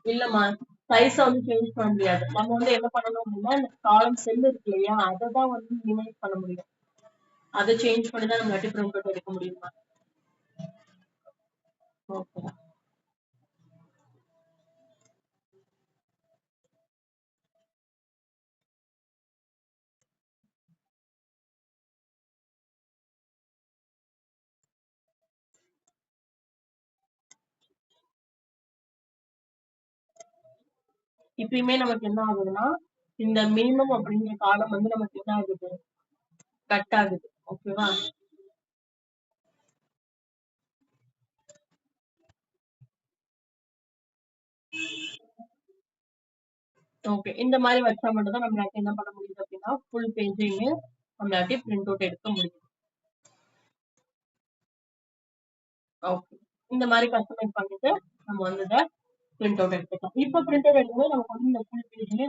இல்லம்மா, சைஸ வந்து சேஞ்ச் பண்ண முடியாது. நம்ம வந்து என்ன பண்ணணும் அப்படின்னா இந்த காலம் செல் இருக்கு இல்லையா, அதை தான் வந்து மினிமைஸ் பண்ண முடியும். அதை சேஞ்ச் பண்ணி தான் நம்ம பிரிண்ட் அவுட் எடுக்க முடியுமா? ஓகே. இப்பயுமே நமக்கு என்ன ஆகுதுன்னா இந்த மினிமம் அப்படிங்கிற காலம் வந்து நமக்கு என்ன ஆகுது, கட் ஆகுது. ஓகேவா? ஓகே. இந்த மாதிரி வச்சா மட்டும் தான் நம்மளால என்ன பண்ண முடியுது அப்படின்னா ஃபுல் பேஜையுமே நம்மளாட்டி பிரிண்ட் அவுட் எடுக்க முடியும். ஓகே. இந்த மாதிரி கஸ்டமைஸ் பண்ணிட்டு நம்ம வந்து இதை பிரிண்ட் அவுட் எடுத்துக்கலாம். இப்போ பிரிண்ட் அவுட் எடுக்கும்போது நமக்கு வந்து இந்த ஃபுல் பேஜ்லயே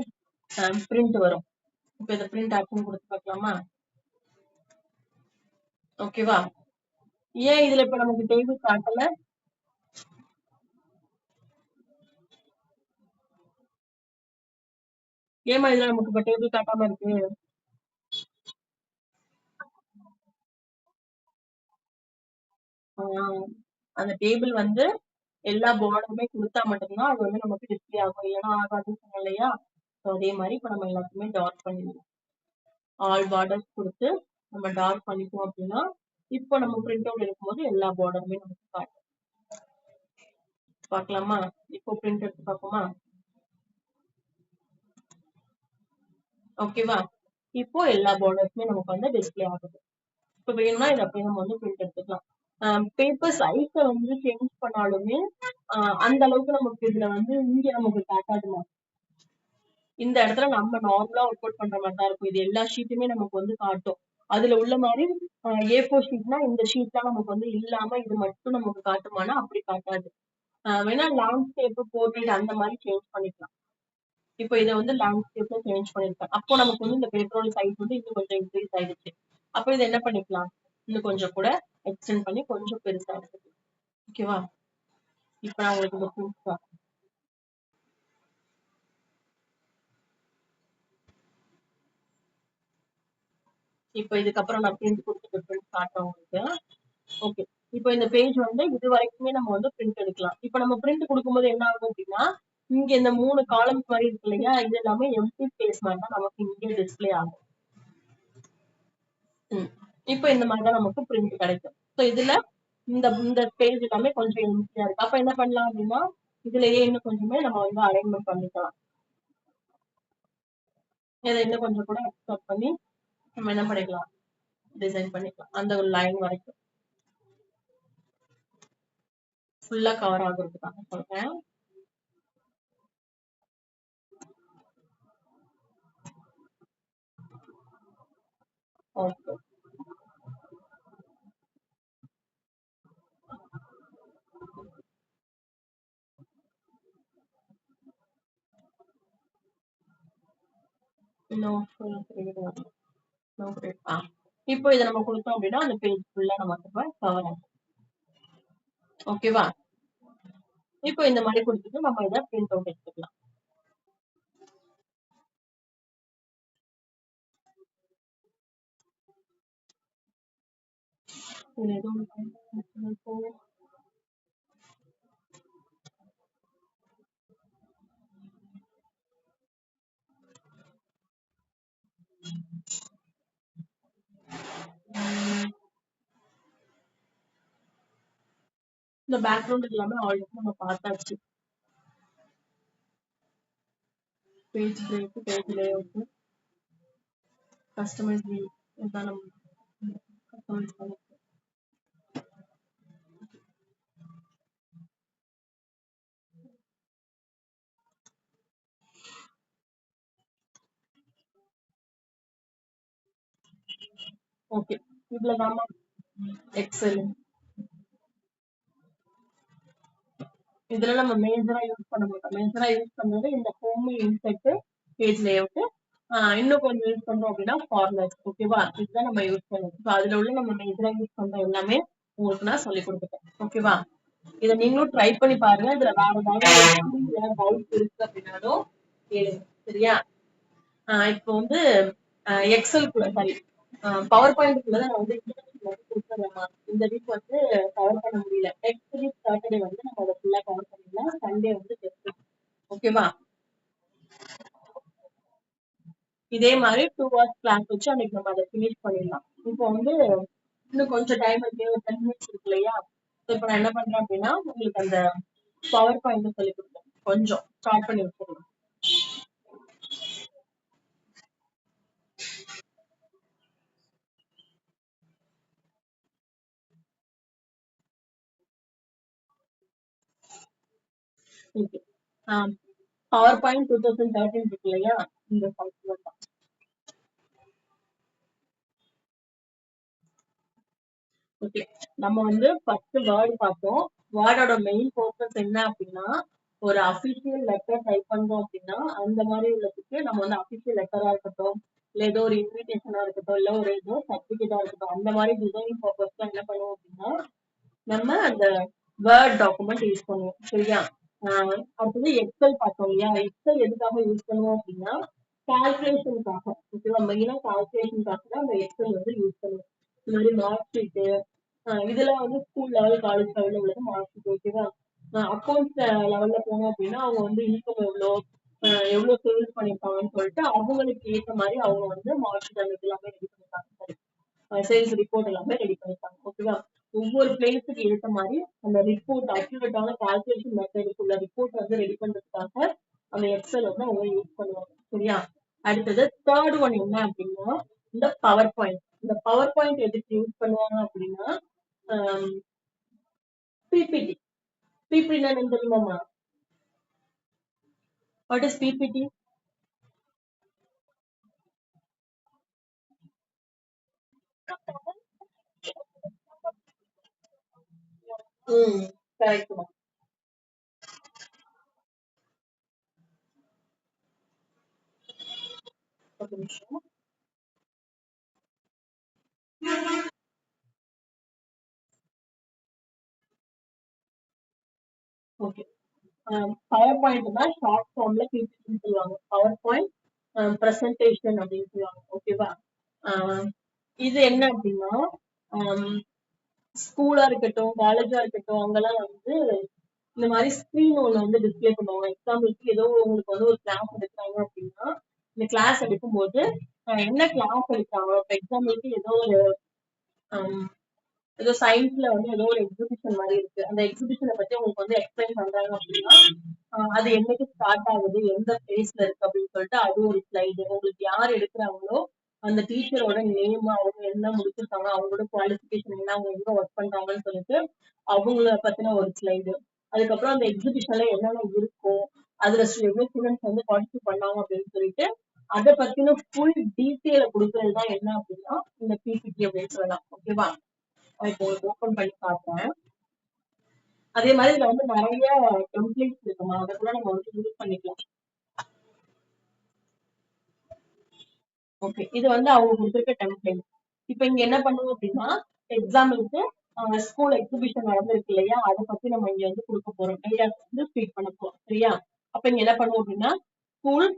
பிரிண்ட் வரும். இப்போ இதை பிரிண்ட் ஆப்ஷன் கொடுத்து பார்க்கலாமா? ஓகேவா? ஏன் இதுல இப்ப நமக்கு டேபிள் காட்டல? ஏமா இதுல நமக்கு இப்ப டேபிள் காட்டாம இருக்கு? அந்த டேபிள் வந்து எல்லா பார்டருமே கொடுத்தா மட்டும்தான் அது வந்து நமக்கு டிஸ்பிளே ஆகும். இல்லைன்னா ஆகாதுன்னு சொன்னோம் இல்லையா? அதே மாதிரி இப்ப நம்ம எல்லாத்தையுமே டார்க் பண்ணிடுவோம். ஆல் பார்டர்ஸ் கொடுத்து நம்ம டார்க் பண்ணிட்டோம் அப்படின்னா இப்போ நம்ம பிரிண்ட் அவுட் எடுக்கும்போது எல்லா பார்டருமே நமக்கு காட்டும். பார்க்கலாமா? இப்போ பிரிண்ட் எடுத்து பார்ப்போமா? ஓகேவா? இப்போ எல்லா பார்டர்ஸுமே நமக்கு வந்து டிஸ்பிளே ஆகுது. இப்போ வேணும்னா இதை அப்படியே நம்ம வந்து பிரிண்ட் எடுத்துக்கலாம். பேப்பர் சைஸ வந்து சேஞ்ச் பண்ணாலுமே அந்த அளவுக்கு நமக்கு இதுல வந்து இங்க நமக்கு காட்டாதுமா. இந்த இடத்துல நம்ம நார்மலா ஒர்க் அவுட் பண்ற மாதிரி தான் இருக்கும். இது எல்லா ஷீட்டுமே நமக்கு வந்து காட்டும். அதுல உள்ள மாதிரி A4 ஷீட்னா இந்த ஷீட் தான் நமக்கு வந்து இல்லாம இது மட்டும் நமக்கு காட்டுமானா அப்படி காட்டாது. வேணா லேண்ட்ஸ்கேப் போர்ட்ரேட் அந்த மாதிரி சேஞ்ச் பண்ணிக்கலாம். இப்போ இதை வந்து லேண்ட்ஸ்கேப்ல சேஞ்ச் பண்ணிருக்கேன். அப்போ நமக்கு வந்து இந்த பேப்பரோட சைஸ் வந்து இன்னும் கொஞ்சம் இன்க்ரீஸ் ஆயிடுச்சு. அப்போ இதை என்ன பண்ணிக்கலாம், இன்னும் கொஞ்சம் கூட எக்ஸ்டெண்ட் பண்ணி கொஞ்சம் பெருசா எடுத்துக்கலாம். ஓகேவா? இப்ப நான் உங்களுக்கு இந்த ப்ரூஃப் இப்ப இதுக்கப்புறம் நான் பிரிண்ட் கொடுத்துட்டு பிரிண்ட் காட்டுறேன் உங்களுக்கு. ஓகே. இப்போ இந்த பேஜ் வந்து இது வரைக்குமே நம்ம வந்து பிரிண்ட் எடுக்கலாம். இப்ப நம்ம பிரிண்ட் கொடுக்கும்போது என்ன ஆகும் அப்படின்னா இங்க இந்த 3 காலம்ஸ் மாதிரி இருக்கு இல்லையா, இது எல்லாமே எம்டி ஸ்பேஸ் மாதிரி தான் நமக்கு இங்கே டிஸ்பிளே ஆகும். இப்போ இந்த மாதிரி தான் நமக்கு பிரிண்ட் கிடைக்கும். ஸோ இதுல இந்த இந்த பேஜ் எல்லாமே கொஞ்சம் எம்டியா இருக்கு. அப்ப என்ன பண்ணலாம் அப்படின்னா இதுலயே இன்னும் கொஞ்சமே நம்ம வந்து அரேஞ்ச்மெண்ட் பண்ணிக்கலாம். இதை இன்னும் கொஞ்சம் கூட எக்ஸ்போர்ட் பண்ணி நம்ம என்ன பண்ணிக்கலாம், டிசைன் பண்ணிக்கலாம். அந்த ஒரு லைன் வரைக்கும் ஃபுல்லா கவர் ஆகுறதுக்காக சொல்றேன். ஓகே. இப்போ இதை நம்ம கொடுத்தோம் அப்படின்னா அந்த பேஜ் ஃபுல்லா நமக்கு கவர் ஆகும். ஓகேவா? இப்போ இந்த மாதிரி கொடுத்துட்டு நம்ம இதை பிரிண்ட் அவுட் எடுத்துக்கலாம். இந்த பேக்ரவுண்ட் எல்லாமே ஆல்ரெடி நம்ம பார்த்தாச்சு. Page break, page layout, customise view இதுதான் நம்ம கஸ்டமைஸ் பண்ண. ஓகே, இவ்வளவுதான் எக்ஸல். இதுல நம்ம மேஜரா யூஸ் பண்ண மாட்டோம். மேஜரா யூஸ் பண்ணது இந்த ஹோம், இன்செர்ட், பேஜ் லேஅவுட். இன்னும் கொஞ்சம் யூஸ் பண்றோம் அப்படின்னா ஃபார்மேட். ஓகேவா, இதுதான் நம்ம யூஸ் பண்ணுவோம். அதுல உள்ள நம்ம மேஜரா யூஸ் பண்ற எல்லாமே உங்களுக்கு நான் சொல்லி கொடுத்துட்டேன். ஓகேவா, இதை நீங்களும் ட்ரை பண்ணி பாருங்க. இதுல வேற ஏதாவது டவுட் இருக்கு அப்படின்னாலும் கேளுங்க. சரியா, இப்போ வந்து எக்ஸலுக்குள்ள சாரி பவர் பாயிண்ட்குள்ள நான் வந்து கொடுத்துறேன். இந்த வீக் வந்து கவர் பண்ண முடியல. நெக்ஸ்ட் வீக் சாட்டர்டே வந்து நம்ம அதை ஃபுல்லா கவர் பண்ணிடலாம். சண்டே வந்து டெஸ்ட். ஓகேவா, இதே மாதிரி 2 hours கிளாஸ் வச்சு அன்னைக்கு நம்ம அதை ஃபினிஷ் பண்ணிடலாம். இப்போ வந்து இன்னும் கொஞ்சம் டைம் இருக்கு, ஒரு 10 minutes இருக்கு இல்லையா. இப்போ நான் என்ன பண்றேன் அப்படின்னா உங்களுக்கு அந்த பவர் பாயிண்ட் சொல்லி கொடுத்தேன். கொஞ்சம் ஸ்டார்ட் பண்ணி வச்சுருங்க. ஓகே, பவர் பாயிண்ட் 2013 இருக்கு இல்லையா, இந்த சாஃப்ட்வேர் தான். ஓகே, நம்ம வந்து ஃபர்ஸ்ட் வேர்ட் பார்த்தோம். வேர்டோட மெயின் பர்பஸ் என்ன அப்படின்னா, ஒரு அபிஷியல் லெட்டர் டைப் பண்றோம் அப்படின்னா அந்த மாதிரி உள்ளதுக்கு நம்ம வந்து அபிஷியல் லெட்டரா இருக்கட்டும், இல்ல ஏதோ ஒரு இன்விடேஷனா இருக்கட்டும், இல்ல ஒரு ஏதோ சர்டிபிகேட்டா இருக்கட்டும், அந்த மாதிரி டிசைனிங் பர்பஸ்க்கு என்ன பண்ணுவோம் அப்படின்னா நம்ம அந்த வேர்ட் டாக்குமெண்ட் யூஸ் பண்ணுவோம். சரியா, அடுத்தது எக்ஸல் பார்த்தோம் இல்லையா. எக்ஸல் எதுக்காக யூஸ் பண்ணுவோம் அப்படின்னா கால்குலேஷனுக்காக. ஓகேவா, மெயினா கால்குலேஷனுக்காக தான் அந்த எக்ஸல் வந்து யூஸ் பண்ணுவோம். இந்த மாதிரி மார்க் ஷீட்டு, இதெல்லாம் வந்து ஸ்கூல் லெவல், காலேஜ் லெவல்ல உள்ளது மார்க் ஷீட். ஓகேவா, அக்கௌண்ட்ஸ் லெவல்ல போனோம் அப்படின்னா அவங்க வந்து இன்கம் எவ்வளவு சேல்ஸ் பண்ணிருக்காங்கன்னு சொல்லிட்டு அவங்களுக்கு ஏற்ற மாதிரி அவங்க வந்து மார்க் ஷீட் அந்த எல்லாமே ரெடி பண்ணிருக்காங்க. சேல்ஸ் ரிப்போர்ட் எல்லாமே ரெடி பண்ணிருக்காங்க. ஓகேவா, ஒவ்வொரு பிளேஸுக்கு ஏற்ற மாதிரி அந்த ரிப்போர்ட் அக்யூரேட்டான கால்குலேஷன் மெத்தடுக்குள்ள ரிப்போர்ட் வந்து ரெடி பண்றதுக்காக அந்த எக்ஸல் வந்து அவங்க யூஸ் பண்ணுவாங்க. சரியா, அடுத்தது தேர்ட் ஒன் என்ன அப்படின்னா இந்த பவர் பாயிண்ட். இந்த பவர் பாயிண்ட் எதுக்கு யூஸ் பண்ணுவாங்க அப்படின்னா பிபிடி. பிபிடி என்ன தெரியுமாமா? What is PPT? கரெக்ட். ஒரு நிமிஷம். ஓகே, பவர் பாயிண்ட் தான் ஷார்ட் ஃபார்ம்ல பிபிடின்னு சொல்லுவாங்க. பவர் பாயிண்ட் பிரசன்டேஷன் அப்படின்னு சொல்லுவாங்க. ஓகேவா, இது என்ன அப்படின்னா ஸ்கூலா இருக்கட்டும், காலேஜா இருக்கட்டும், அங்கெல்லாம் வந்து இந்த மாதிரி ஸ்கிரீன் ஒண்ணு வந்து டிஸ்பிளே பண்ணுவாங்க. எக்ஸாம்பிளுக்கு ஏதோ உங்களுக்கு வந்து ஒரு கிளாஸ் எடுக்கிறாங்க அப்படின்னா இந்த கிளாஸ் எடுக்கும்போது என்ன கிளாஸ் எடுக்கிறாங்க, இப்போ எக்ஸாம்பிளுக்கு ஏதோ சயின்ஸ்ல வந்து ஏதோ ஒரு எக்ஸிபிஷன் மாதிரி இருக்கு. அந்த எக்ஸிபிஷனை பத்தி உங்களுக்கு வந்து எக்ஸ்பிளைன் பண்றாங்க அப்படின்னா அது என்னைக்கு ஸ்டார்ட் ஆகுது, எந்த பிளேஸ்ல இருக்கு அப்படின்னு சொல்லிட்டு அது ஒரு ஸ்லைடு. உங்களுக்கு யார் எடுக்கிறாங்களோ அந்த டீச்சரோட நேம், அவங்க என்ன முடிச்சிருக்காங்க, அவங்களோட குவாலிஃபிகேஷன் என்ன, அவங்க எங்க ஒர்க் பண்றாங்கன்னு சொல்லிட்டு அவங்கள பத்தின ஒரு ஸ்லைடு. அதுக்கப்புறம் அந்த எக்ஸிபிஷன்ல என்னென்ன இருக்கும், அதுல எவ்வளவு ஸ்டூடெண்ட்ஸ் வந்து பார்ட்டிசிபேட் பண்ணாங்க அப்படின்னு சொல்லிட்டு அதை பத்தின ஃபுல் டீட்டெயில கொடுக்கறது தான் என்ன அப்படின்னா இந்த பிபிடி அப்படின்னு சொல்லலாம். ஓகேவா, இப்போ ஓபன் பண்ணி பார்த்தேன். அதே மாதிரி இதுல வந்து நிறைய டெம்ப்ளேட்ஸ் இருக்குமா, அதை கூட நம்ம வந்து யூஸ் பண்ணிக்கலாம். ஓகே, இது வந்து அவங்க கொடுத்துருக்க டெம்ப்ளேட். இப்போ இங்க என்ன பண்ணுவோம் அப்படின்னா எக்ஸாம்பிளுக்கு ஸ்கூல் எக்ஸிபிஷன் நடந்திருக்கு இல்லையா, அதை பத்தி நம்ம இங்க வந்து கொடுக்க போறோம். ஐடியாஸ் வந்து ஸ்பீட் பண்ண போறோம். சரியா, அப்ப இங்க என்ன பண்ணுவோம் அப்படின்னா ஸ்கூல்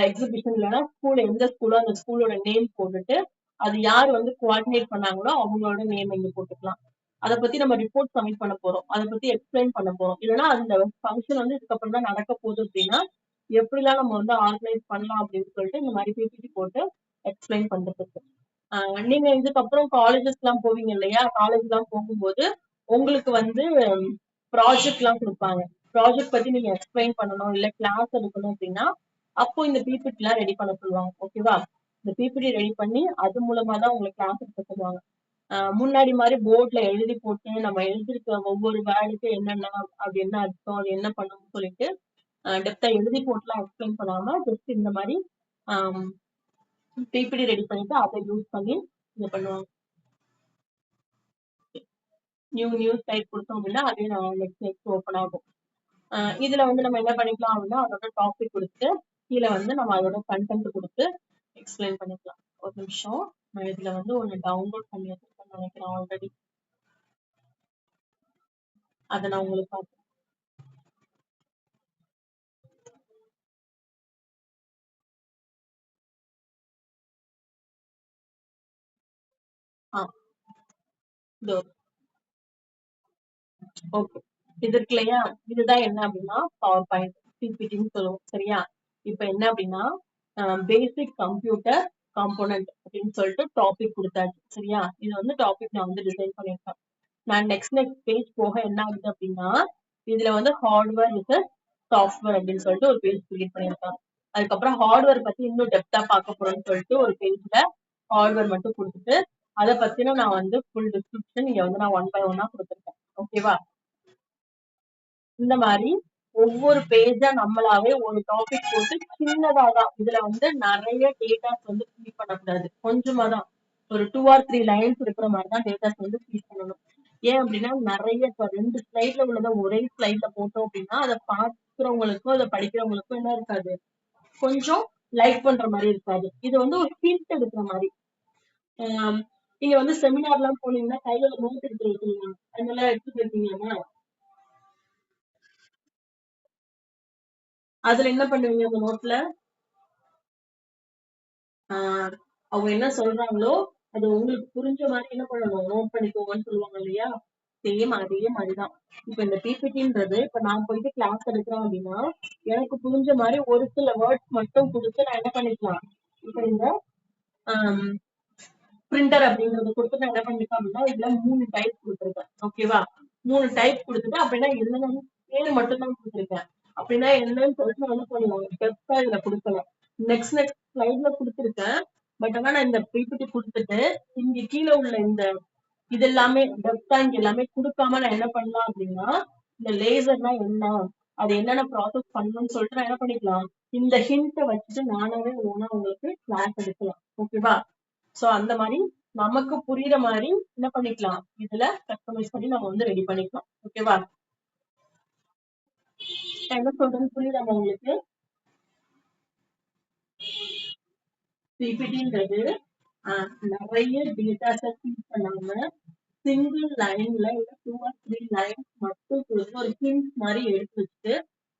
எக்ஸிபிஷன் இல்லைன்னா ஸ்கூல் எந்த ஸ்கூலோ அந்த ஸ்கூலோட நேம் போட்டுட்டு அது யார் வந்து கோஆர்டினேட் பண்ணாங்களோ அவங்களோட நேம் இங்க போட்டுக்கலாம். அதை பத்தி நம்ம ரிப்போர்ட் சப்மிட் பண்ண போறோம், அதை பத்தி எக்ஸ்பிளைன் பண்ண போறோம். இல்லைன்னா அந்த ஃபங்க்ஷன் வந்து இதுக்கப்புறம் தான் நடக்க போகுது அப்படின்னா எப்படிலாம் நம்ம வந்து ஆர்கனைஸ் பண்ணலாம் அப்படின்னு சொல்லிட்டு இந்த மாதிரி பிபிடி போட்டு எக்ஸ்பிளைன் பண்றதுக்கு. நீங்க இதுக்கப்புறம் காலேஜஸ் எல்லாம் போவீங்க இல்லையா, காலேஜ் எல்லாம் போகும்போது உங்களுக்கு வந்து ப்ராஜெக்ட் எல்லாம் கொடுப்பாங்க. ப்ராஜெக்ட் பத்தி நீங்க எக்ஸ்பிளைன் பண்ணணும், இல்ல கிளாஸ் எடுக்கணும் அப்படின்னா அப்போ இந்த பிபிடி எல்லாம் ரெடி பண்ண சொல்லுவாங்க. ஓகேவா? இந்த பிபிடி ரெடி பண்ணி அது மூலமா தான் உங்களுக்கு கிளாஸ் எடுக்க சொல்லுவாங்க. முன்னாடி மாதிரி போர்ட்ல எழுதி போட்டு நம்ம எழுதிருக்க ஒவ்வொரு வேர்டுக்கு என்னென்ன, அது என்ன அர்த்தம், அது என்ன பண்ணணும்னு சொல்லிட்டு டெப்தா எழுதி போட்டுலாம் எக்ஸ்பிளைன் பண்ணாம ஜஸ்ட் இந்த மாதிரி பிபிடி ரெடி பண்ணிட்டு அதை யூஸ் பண்ணி இது பண்ணுவாங்க. நியூ டைப் கொடுத்தோம் அப்படின்னா அதே நெக்ஸ்ட் ஓப்பன் ஆகும். இதுல வந்து நம்ம என்ன பண்ணிக்கலாம் அப்படின்னா அதோட டாபிக் கொடுத்து கீழே வந்து நம்ம அதோட கண்டென்ட் கொடுத்து எக்ஸ்பிளைன் பண்ணிக்கலாம். ஒரு நிமிஷம், நான் இதுல வந்து ஒன்னு டவுன்லோட் பண்ணி வச்சிருக்கேன்னு நினைக்கிறேன் ஆல்ரெடி. அதை நான் உங்களுக்கு பார்த்து ஓகே, இது இருக்கு இல்லையா, இதுதான் என்ன அப்படின்னா பவர் பாயிண்ட் பிபிடின்னு சொல்லுவோம். சரியா? இப்ப என்ன அப்படின்னா பேசிக் கம்ப்யூட்டர் காம்போனன்ட் அப்படின்னு சொல்லிட்டு டாபிக் கொடுத்தாச்சு. சரியா? இது வந்து டாபிக் நான் வந்து டிசைன் பண்ணியிருக்கேன். நான் நெக்ஸ்ட் பேஜ் போக என்ன ஆகுது அப்படின்னா இதுல வந்து ஹார்ட்வேர் வித் சாஃப்ட்வேர் அப்படின்னு சொல்லிட்டு ஒரு பேஜ் கிரியேட் பண்ணியிருக்காங்க. அதுக்கப்புறம் ஹார்ட்வேர் பத்தி இன்னும் டெப்தா பார்க்க போறோம்னு சொல்லிட்டு ஒரு பேஜ்ல ஹார்ட்வேர் மட்டும் கொடுத்துட்டு அதை பத்தின நான் வந்து ஃபுல் டிஸ்கிரிப்ஷன் இங்க வந்து நான் 1 by 1 கொடுத்துருக்கேன். ஓகேவா? இந்த மாதிரி ஒவ்வொரு பேஜா நம்மளாவே ஒரு டாபிக் போட்டு சின்னதாதான், இதுல வந்து நிறைய டேட்டாஸ் வந்து ஃபீட் பண்ணக்கூடாது, கொஞ்சமா தான் ஒரு 2 or 3 லைன்ஸ் இருக்கிற மாதிரி தான் டேட்டாஸ் வந்து ஃபீட் பண்ணணும். ஏன் அப்படின்னா நிறைய இப்ப 2 ஸ்லைட்ல உள்ளதை ஒரே ஸ்லைட்ல போட்டோம் அப்படின்னா அதை பாக்குறவங்களுக்கும் அதை படிக்கிறவங்களுக்கும் என்ன இருக்காது, கொஞ்சம் லைக் பண்ற மாதிரி இருக்காது. இது வந்து ஒரு ஹிண்ட் எடுக்கிற மாதிரி. நீங்க வந்து செமினார் எல்லாம் போனீங்கன்னா கையில நோட் எடுத்து வைக்கிறீங்க, அதனால எடுத்துட்டு இருக்கீங்கன்னா அதுல என்ன பண்ணுவீங்க, அந்த நோட்ல அவங்க என்ன சொல்றாங்களோ அது உங்களுக்கு புரிஞ்ச மாதிரி என்ன பண்ணணும், நோட் பண்ணிக்கோங்கன்னு சொல்லுவாங்க இல்லையா? சேம் அதே மாதிரிதான் இப்ப இந்த பிபிடின்றது. இப்ப நான் போயிட்டு கிளாஸ் எடுக்கிறேன் அப்படின்னா எனக்கு புரிஞ்ச மாதிரி ஒரு சில வேர்ட்ஸ் மட்டும் கொடுத்து நான் என்ன பண்ணிக்கலாம். இப்ப இந்த பிரிண்டர் அப்படிங்கறது கொடுத்து நான் என்ன பண்ணிருக்கேன் அப்படின்னா இதுல 3 டைப் கொடுத்துருக்கேன். ஓகேவா? 3 டைப் கொடுத்துட்டு அப்படின்னா என்னன்னு பேரு மட்டும் தான் கொடுத்துருக்கேன். அப்படின்னா என்னன்னு சொல்லிட்டு நான் என்ன பண்ணுவேன், டெப்தா இதுல கொடுக்கல. நெக்ஸ்ட் ஸ்லைட்ல கொடுத்துருக்கேன். பட் ஆனா நான் இந்த பிபிடி கொடுத்துட்டு இங்க கீழே உள்ள இந்த இது எல்லாமே டெப்தா இங்க எல்லாமே கொடுக்காம நான் என்ன பண்ணலாம் அப்படின்னா இந்த லேசர்னா என்ன, அது என்னென்ன ப்ராசஸ் பண்ணணும்னு சொல்லிட்டு நான் என்ன பண்ணிக்கலாம், இந்த ஹிண்ட்டை வச்சுட்டு நானாவே ஓனா உங்களுக்கு கிளாஸ் எடுக்கலாம். ஓகேவா? சோ அந்த மாதிரி நமக்கு புரியுற மாதிரி என்ன பண்ணிக்கலாம், இதுல கஸ்டமைஸ் பண்ணி நம்ம வந்து ரெடி பண்ணிக்கலாம். ஓகேவா? என்ன சொல்றேன்னு புரியுதா உங்களுக்கு? பிபிடின்றது நிறைய டேட்டாஸை ஃபீட் பண்ணாம சிங்கிள் லைன்ல இல்ல 2 or 3 லைன்ஸ் மட்டும் கொடுத்து ஒரு ஹிண்ட் மாதிரி எடுத்து வச்சுட்டு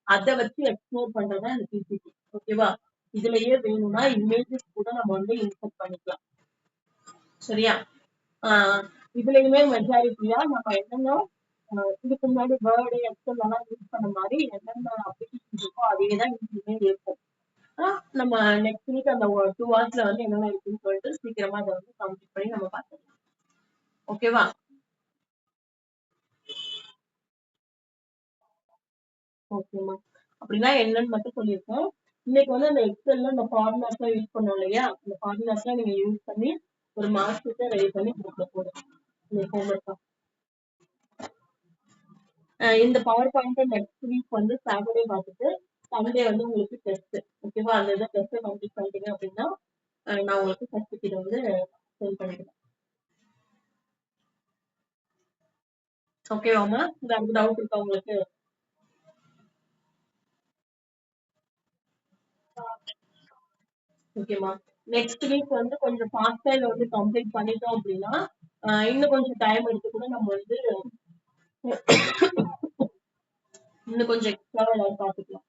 அதை வச்சு எக்ஸ்ப்ளோர் பண்றதா இந்த பிபிடி. ஓகேவா? இதுலயே வேணும்னா இமேஜஸ் கூட நம்ம வந்து இன்சர்ட் பண்ணிக்கலாம். சரியா? இதுலயுமே மெஜாரிட்டியா நம்ம என்னென்ன இதுக்கு முன்னாடி வேர்டு எக்ஸல் எல்லாம் யூஸ் பண்ண மாதிரி என்னென்ன அப்ளிகேஷன் இருக்கோ அதே தான் இதுலயுமே இருக்கும். நம்ம நெக்ஸ்ட் வீக் அந்த 2 hours வந்து என்னென்ன இருக்குன்னு சொல்லிட்டு சீக்கிரமா அதை வந்து கம்ப்ளீட் பண்ணி நம்ம பார்த்துக்கலாம். ஓகேவா? ஓகேமா, அப்படின்னா என்னன்னு மட்டும் சொல்லியிருக்கேன். இன்னைக்கு வந்து அந்த எக்ஸல்ல இந்த ஃபார்முலாஸ் எல்லாம் யூஸ் பண்ணோம் இல்லையா, அந்த ஃபார்முலாஸ் எல்லாம் நீங்க யூஸ் பண்ணி ஒரு மார்க் ஷீட்டை ரெடி பண்ணி கொடுக்க போதும். இந்த பவர் பாயிண்ட் நெக்ஸ்ட் வீக் வந்து சாட்டர்டே பார்த்துட்டு சண்டே வந்து உங்களுக்கு டெஸ்ட். ஓகேவா? அந்த இதை டெஸ்ட்டை கம்ப்ளீட் பண்ணிட்டீங்க அப்படின்னா நான் உங்களுக்கு சர்டிஃபிகேட் வந்து சென்ட் பண்ணிடுவேன். ஓகேவாமா? வேற டவுட் இருக்கா உங்களுக்கு? ஓகேமா, நெக்ஸ்ட் வீக் வந்து கொஞ்சம் ஃபாஸ்டா இதை வந்து கம்ப்ளீட் பண்ணிட்டோம் அப்படின்னா இன்னும் கொஞ்சம் டைம் எடுத்து கூட நம்ம வந்து இன்னும் கொஞ்சம் எக்ஸ்ட்ராவா ஏதாவது பார்த்துக்கலாம்.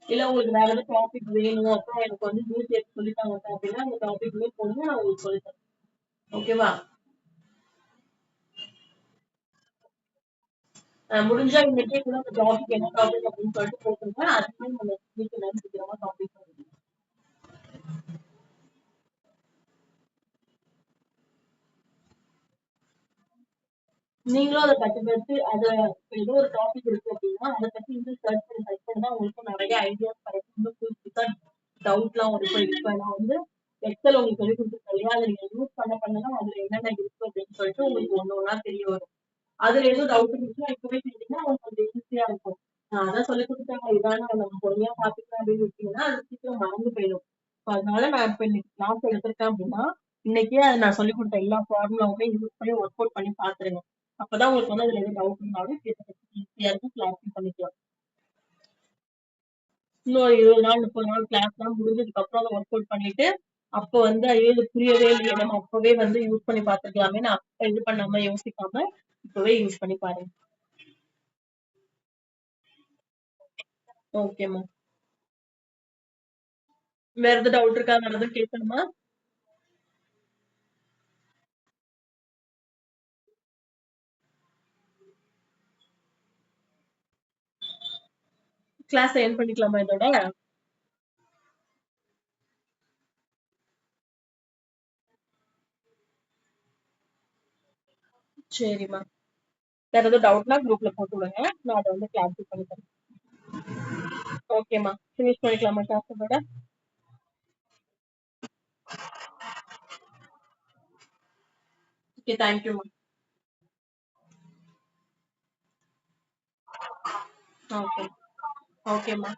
இல்ல உங்களுக்கு வேற ஏதாவது டாபிக் வேணும், அப்புறம் எனக்கு வந்து நியூஸ் எடுத்து சொல்லிட்டாங்க அப்படின்னா அந்த டாபிக்லயே போடுங்க, நான் உங்களுக்கு சொல்லித்தரேன். ஓகேவா? முடிஞ்சா இன்னைக்கே கூட அந்த டாபிக் என்ன டாபிக் அப்படின்னு சொல்லிட்டு போட்டுருங்க. அதுவே நம்ம நெக்ஸ்ட் வீக் என்ன சீக்கிரமா டாபிக் நீங்களும் அத கத்துக்கிட்டு ஏதோ ஒரு டாபிக் இருக்கு அப்படின்னா அத பத்தி இன்னும் சர்ச் பண்ணா உங்களுக்கு நிறைய ஐடியாஸ் கிடைக்கும். இன்னும் புதுசா டவுட்லாம் இருக்கும். இப்ப நான் வந்து எக்ஸல் உங்களுக்கு சொல்லி கொடுத்துருக்கேன் இல்லையா? அதை நீங்க யூஸ் பண்ணதான் அதுல என்னென்ன இருக்கு அப்படின்னு சொல்லிட்டு உங்களுக்கு ஒண்ணு ஒண்ணா தெரிய வரும். அதுல எதுவும் டவுட் இருந்துச்சுன்னா இப்பவே கேட்டீங்கன்னா உங்களுக்கு கொஞ்சம் ஈஸியா இருக்கும். நான் அதான் சொல்லி கொடுத்தாங்க இதான நம்ம பொறுமையா பாத்துக்கலாம் அப்படின்னு விட்டீங்கன்னா அது சீக்கிரம் மறந்து போயிடும். அதனால நான் இப்ப இன்னைக்கு கிளாஸ் எடுத்திருக்கேன் அப்படின்னா இன்னைக்கே நான் சொல்லி கொடுத்த எல்லா ஃபார்முலாவுமே யூஸ் பண்ணி ஒர்க் அவுட் பண்ணி பாத்துருங்க. அப்பதான் உங்களுக்கு வந்து அதுல எதுவும் டவுட் இருந்தாலும் ஈஸியா இருக்கும், கிளாஸ் பண்ணிக்கலாம். இன்னும் 20 நாள் 30 நாள் கிளாஸ் எல்லாம் முடிஞ்சதுக்கு அப்புறம் அதை ஒர்க் அவுட் பண்ணிட்டு அப்ப வந்து ஐயோ இது புரியவே இல்லையே நம்ம அப்பவே வந்து யூஸ் பண்ணி பாத்துக்கலாமே நான் அப்ப இது பண்ணாம யோசிக்காம இப்பவே யூஸ் பண்ணி பாருங்க. ஓகேம்மா. வேற எதாவது டவுட் இருக்கா? வேற எதாவது கேட்கணுமா? கிளாஸ் எண்ட் பண்ணிக்கலாமா இதோட? சரிம்மா. வேற எதாவது டவுட்னா குரூப்ல போட்டு விடுங்க. நான் அதை வந்து கிளாரிஃபை பண்ணி தரேன். ஓகேம்மா. ஃபினிஷ் பண்ணிக்கலாமா கிளாஸ் இதோட? ஓகே, தேங்க்யூம்மா. ஓகே. ஓகேம்மா.